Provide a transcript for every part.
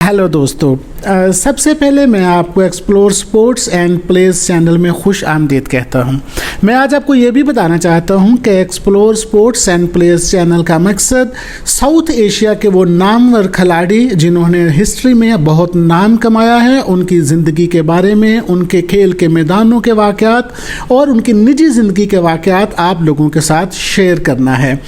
Hello दोस्तों, सबसे पहले मैं आपको explore sports and place channel में खुश आमदीद कहता हूं। मैं आज आपको ये भी बताना चाहता हूं कि explore sports and place channel का मकसद साउथ एशिया के वो नामवर खिलाड़ी जिन्होंने हिस्ट्री में बहुत नाम कमाया है, उनकी ज़िंदगी के बारे में, उनके खेल के मैदानों के वाक़यात और उनकी निजी ज़िंदगी के वाक़यात आप लोगों के साथ शेयर करना है।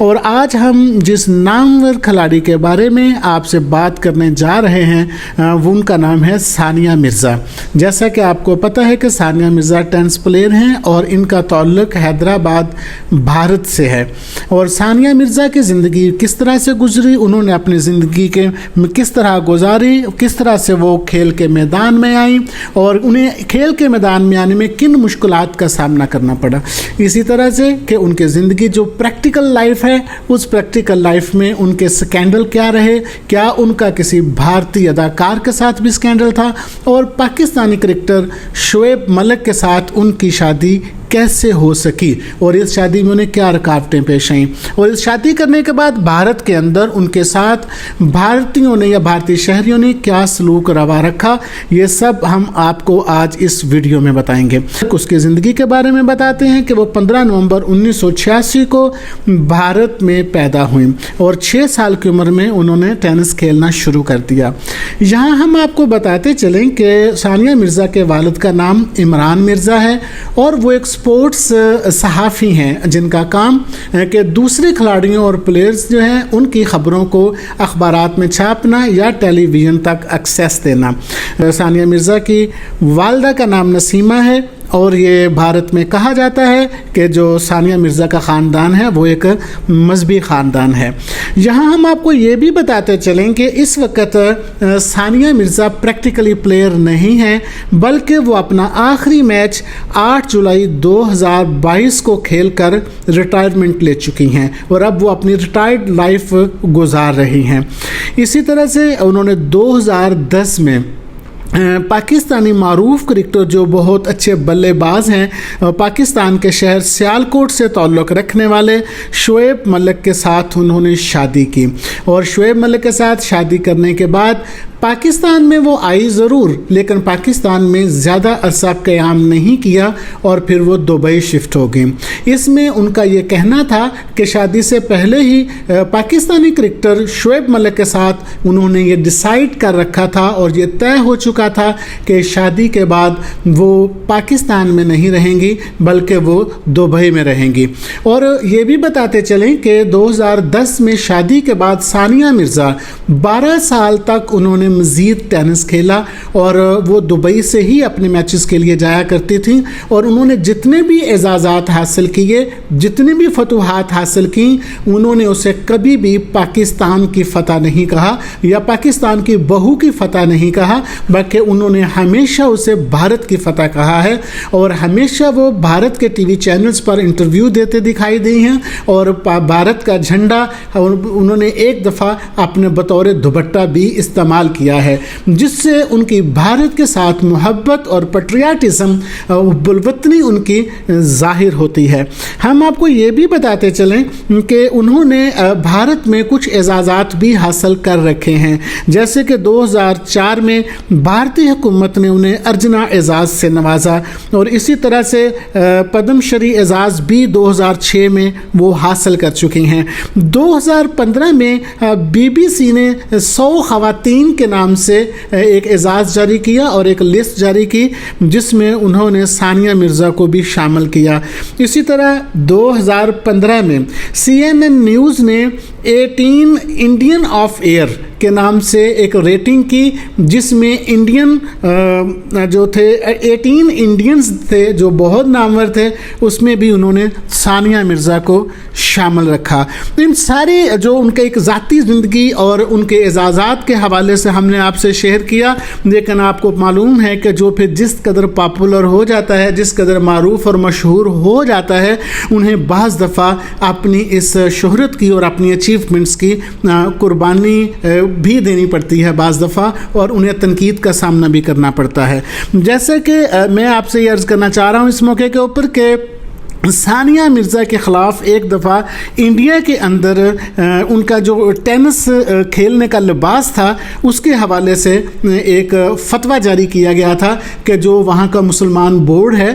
और आज हम जिस नामवर खिलाड़ी के बारे में आपसे बात करने जा रहे हैं वो उनका नाम है सानिया मिर्ज़ा। जैसा कि आपको पता है कि सानिया मिर्ज़ा टेनिस प्लेयर हैं और इनका ताल्लुक़ हैदराबाद भारत से है। और सानिया मिर्ज़ा की ज़िंदगी किस तरह से गुजरी, उन्होंने अपनी ज़िंदगी के किस तरह गुजारी, किस तरह से वो खेल के मैदान में आई और उन्हें खेल के मैदान में आने में किन मुश्किलात का सामना करना पड़ा। इसी तरह से कि उनकी ज़िंदगी जो प्रैक्टिकल लाइफ है, उस प्रैक्टिकल लाइफ में उनके स्कैंडल क्या रहे, क्या उनका किसी भारतीय अदाकार के साथ भी स्कैंडल था और पाकिस्तानी क्रिकेटर शोएब मलिक के साथ उनकी शादी कैसे हो सकी और इस शादी में उन्हें क्या रुकावटें पेश आईं और इस शादी करने के बाद भारत के अंदर उनके साथ भारतीयों ने या भारतीय शहरियों ने क्या सलूक रवा रखा, ये सब हम आपको आज इस वीडियो में बताएंगे। उसकी ज़िंदगी के बारे में बताते हैं कि वो 15 नवंबर 1986 को भारत में पैदा हुई और 6 साल की उम्र में उन्होंने टेनिस खेलना शुरू कर दिया। यहाँ हम आपको बताते चलें कि सानिया मिर्ज़ा के वालिद का नाम इमरान मिर्ज़ा है और वो एक स्पोर्ट्स सहाफ़ी हैं जिनका काम है कि दूसरे खिलाड़ियों और प्लेयर्स जो हैं उनकी ख़बरों को अखबारात में छापना या टेलीविज़न तक एक्सेस देना। सानिया मिर्ज़ा की वालदा का नाम नसीमा है और ये भारत में कहा जाता है कि जो सानिया मिर्ज़ा का ख़ानदान है वो एक मजहबी ख़ानदान है। यहाँ हम आपको ये भी बताते चलें कि इस वक्त सानिया मिर्ज़ा प्रैक्टिकली प्लेयर नहीं है, बल्कि वो अपना आखिरी मैच 8 जुलाई 2022 को खेलकर रिटायरमेंट ले चुकी हैं और अब वो अपनी रिटायर्ड लाइफ गुजार रही हैं। इसी तरह से उन्होंने 2010 में पाकिस्तानी मारूफ क्रिकेटर जो बहुत अच्छे बल्लेबाज हैं, पाकिस्तान के शहर सियालकोट से ताल्लुक़ रखने वाले शोएब मलिक के साथ उन्होंने शादी की और शोएब मलिक के साथ शादी करने के बाद पाकिस्तान में वो आई ज़रूर, लेकिन पाकिस्तान में ज़्यादा अरसा क़याम नहीं किया और फिर वो दुबई शिफ्ट हो गई। इसमें उनका ये कहना था कि शादी से पहले ही पाकिस्तानी क्रिकेटर शोएब मलिक के साथ उन्होंने ये डिसाइड कर रखा था और ये तय हो चुका था कि शादी के बाद वो पाकिस्तान में नहीं रहेंगी बल्कि वो दुबई में रहेंगी। और ये भी बताते चलें कि 2010 में शादी के बाद सानिया मिर्ज़ा 12 साल तक उन्होंने मज़ीद टेनिस खेला और वो दुबई से ही अपने मैचेस के लिए जाया करती थी और उन्होंने जितने भी एजाज़ात हासिल किए, जितनी भी फतूहात हासिल की, उन्होंने उसे कभी भी पाकिस्तान की फ़तह नहीं कहा या पाकिस्तान की बहू की फ़तह नहीं कहा, बल्कि उन्होंने हमेशा उसे भारत की फ़तह कहा है और हमेशा वो भारत के टीवी चैनल्स पर इंटरव्यू देते दिखाई दी हैं और भारत का झंडा उन्होंने एक दफ़ा अपने बतौर दुपट्टा भी इस्तेमाल किया है, जिससे उनकी भारत के साथ मोहब्बत और पेट्रियाटिज़म बुलवतनी उनकी ज़ाहिर होती है। हम आपको ये भी बताते चलें कि उन्होंने भारत में कुछ एजाज़ात भी हासिल कर रखे हैं, जैसे कि 2004 में भारतीय हुकूमत ने उन्हें अर्जना एजाज़ से नवाजा और इसी तरह से पद्मश्री एजाज़ भी 2006 में वो हासिल कर चुकी हैं। 2015 में BBC ने 100 ख़वातीन के नाम से एक एजाज़ जारी किया और एक लिस्ट जारी की जिसमें उन्होंने सानिया मिर्ज़ा को भी शामिल किया। इसी तरह 2015 में CNN न्यूज़ ने 18 इंडियन ऑफ ईयर के नाम से एक रेटिंग की जिसमें इंडियन जो थे 18 इंडियंस थे जो बहुत नामवर थे, उसमें भी उन्होंने सानिया मिर्ज़ा को शामिल रखा। तो इन सारे जो उनके एक ज़ाती ज़िंदगी और उनके एजाज़ात के हवाले से हमने आपसे शेयर किया, लेकिन आपको मालूम है कि जो फिर जिस कदर पॉपुलर हो जाता है, जिस कदर मारूफ और मशहूर हो जाता है, उन्हें बाज़ दफ़ा अपनी इस शोहरत की और अपनी अचीवमेंट्स की कुर्बानी भी देनी पड़ती है बाज़ दफ़ा और उन्हें तनकीद का सामना भी करना पड़ता है। जैसे कि मैं आपसे ये अर्ज़ करना चाह रहा हूँ इस मौके के ऊपर कि सानिया मिर्ज़ा के ख़िलाफ़ एक दफ़ा इंडिया के अंदर उनका जो टेनिस खेलने का लिबास था उसके हवाले से एक फ़तवा जारी किया गया था कि जो वहाँ का मुसलमान बोर्ड है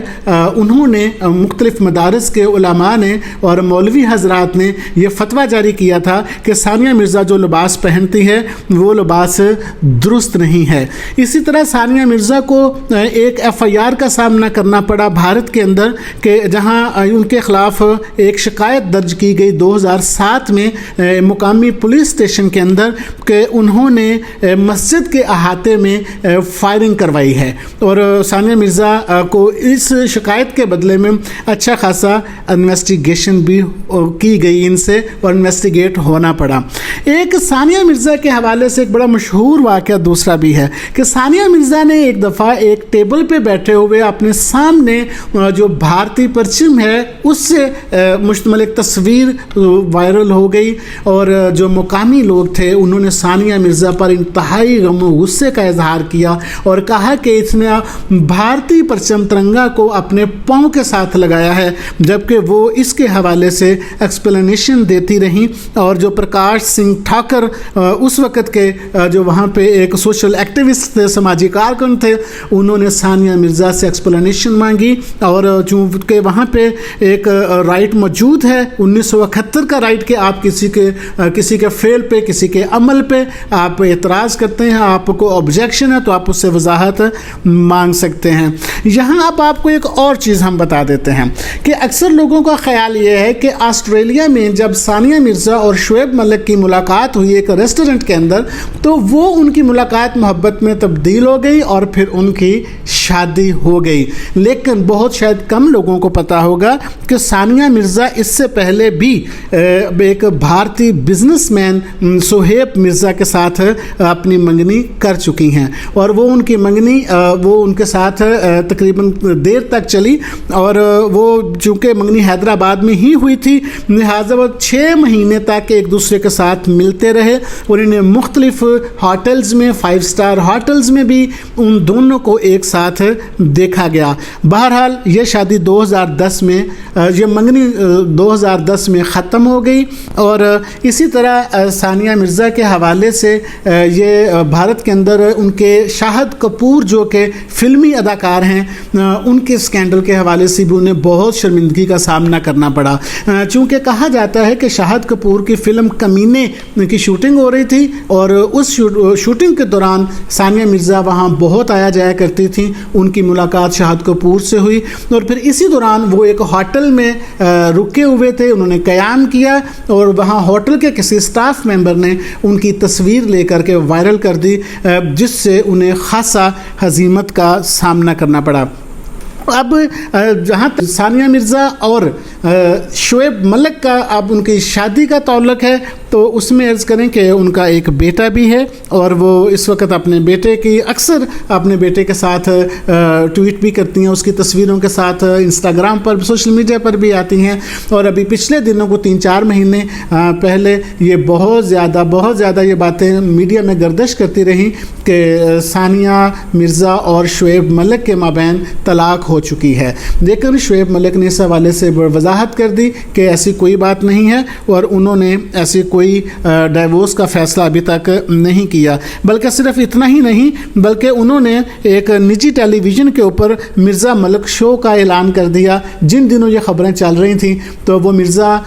उन्होंने मुख्तलिफ़ मदारस के उलमा ने और मौलवी हज़रात ने ये फ़तवा जारी किया था कि सानिया मिर्ज़ा जो लिबास पहनती है वो लिबास दुरुस्त नहीं है। इसी तरह सानिया मिर्ज़ा को एक FIR का सामना करना पड़ा भारत के अंदर कि जहाँ उनके ख़िलाफ़ एक शिकायत दर्ज की गई 2007 में मुकामी पुलिस स्टेशन के अंदर कि उन्होंने मस्जिद के अहाते में फायरिंग करवाई है और सानिया मिर्ज़ा को इस शिकायत के बदले में अच्छा खासा इन्वेस्टिगेशन भी की गई इनसे और इन्वेस्टिगेट होना पड़ा। एक सानिया मिर्ज़ा के हवाले से एक बड़ा मशहूर वाक़या दूसरा भी है कि सानिया मिर्ज़ा ने एक दफ़ा एक टेबल पे बैठे हुए अपने सामने जो भारतीय परचम है उससे मुश्तमिल एक तस्वीर वायरल हो गई और जो मुकामी लोग थे उन्होंने सानिया मिर्ज़ा पर इंतहाई गम और गुस्से का इजहार किया और कहा कि इसने भारतीय परचम तिरंगा को अपने पाँव के साथ लगाया है, जबकि वो इसके हवाले से एक्सप्लेनेशन देती रहीं। और जो प्रकाश सिंह ठाकर उस वक़्त के जो वहाँ पे एक सोशल एक्टिविस्ट थे, समाजी कारकुन थे, उन्होंने सानिया मिर्ज़ा से एक्सप्लेनेशन मांगी और चूँकि वहाँ पे एक राइट मौजूद है 1971 का राइट कि आप किसी के फेल पे, किसी के अमल पे आप एतराज़ करते हैं, आपको ऑब्जेक्शन है तो आप उससे वजाहत मांग सकते हैं। यहाँ अब आपको एक और चीज़ हम बता देते हैं कि अक्सर लोगों का ख्याल ये है कि ऑस्ट्रेलिया में जब सानिया मिर्ज़ा और शुएब मलिक की मुलाकात हुई एक रेस्टोरेंट के अंदर तो वो उनकी मुलाकात मोहब्बत में तब्दील हो गई और फिर उनकी शादी हो गई। लेकिन बहुत शायद कम लोगों को पता होगा कि सानिया मिर्ज़ा इससे पहले भी एक भारतीय बिजनेसमैन सुहेब मिर्ज़ा के साथ अपनी मंगनी कर चुकी हैं और वो उनकी मंगनी वो उनके साथ तकरीबन देर तक चली और वो चूँकि मंगनी हैदराबाद में ही हुई थी लिहाजा वो 6 महीने तक एक दूसरे के साथ मिलते रहे और इन्हें मुख्तलिफ होटल्स में 5 स्टार होटल्स में भी उन दोनों को एक साथ देखा गया। बहरहाल ये शादी 2010 में ये मंगनी 2010 में ख़त्म हो गई और इसी तरह सानिया मिर्ज़ा के हवाले से ये भारत के अंदर उनके शाहिद कपूर जो कि फ़िल्मी अदाकार हैं उनके स्कैंडल के हवाले से भी उन्हें बहुत शर्मिंदगी का सामना करना पड़ा। चूँकि कहा जाता है कि शाहिद कपूर की फ़िल्म कमीने की शूटिंग हो रही थी और उस शूटिंग के दौरान सानिया मिर्ज़ा वहाँ बहुत आया जाया करती थी। उनकी मुलाकात शाहिद कपूर से हुई और फिर इसी दौरान वो एक होटल में रुके हुए थे, उन्होंने क़याम किया और वहाँ होटल के किसी स्टाफ मेंबर ने उनकी तस्वीर लेकर के वायरल कर दी जिससे उन्हें ख़ासा हज़ीमत का सामना करना पड़ा। अब जहाँ सानिया मिर्ज़ा और शुएब मलिक का अब उनकी शादी का ताल्लुक़ है तो उसमें अर्ज़ करें कि उनका एक बेटा भी है और वो इस वक्त अपने बेटे की अक्सर अपने बेटे के साथ ट्वीट भी करती हैं, उसकी तस्वीरों के साथ इंस्टाग्राम पर सोशल मीडिया पर भी आती हैं। और अभी पिछले दिनों को 3-4 महीने पहले ये बहुत ज़्यादा ये बातें मीडिया में गर्दिश करती रहीं कि सानिया मिर्ज़ा और शुएब मलिक के माबैन तलाक हो चुकी है, लेकिन शुएब मलिक ने इस हवाले से वजाहत कर दी कि ऐसी कोई बात नहीं है और उन्होंने ऐसी कोई डाइवोर्स का फ़ैसला अभी तक नहीं किया। बल्कि सिर्फ इतना ही नहीं बल्कि उन्होंने एक निजी टेलीविज़न के ऊपर मिर्ज़ा मलिक शो का ऐलान कर दिया। जिन दिनों ये ख़बरें चल रही थी तो वो मिर्ज़ा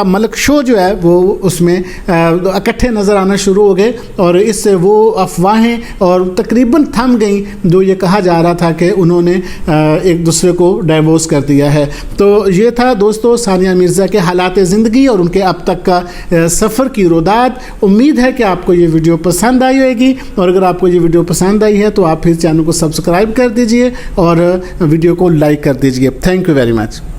मलिक शो जो है वो उसमें इकट्ठे नज़र आना शुरू हो गए और इससे वो अफवाहें और तकरीबन थम गई जो ये कहा जा रहा था कि उन्होंने एक दूसरे को डाइवोर्स कर दिया है। तो ये था दोस्तों सानिया मिर्ज़ा के हालात ज़िंदगी और उनके अब तक का सफ़र की रोदाद। उम्मीद है कि आपको ये वीडियो पसंद आई होगी और अगर आपको ये वीडियो पसंद आई है तो आप फिर चैनल को सब्सक्राइब कर दीजिए और वीडियो को लाइक कर दीजिए। Thank you very much.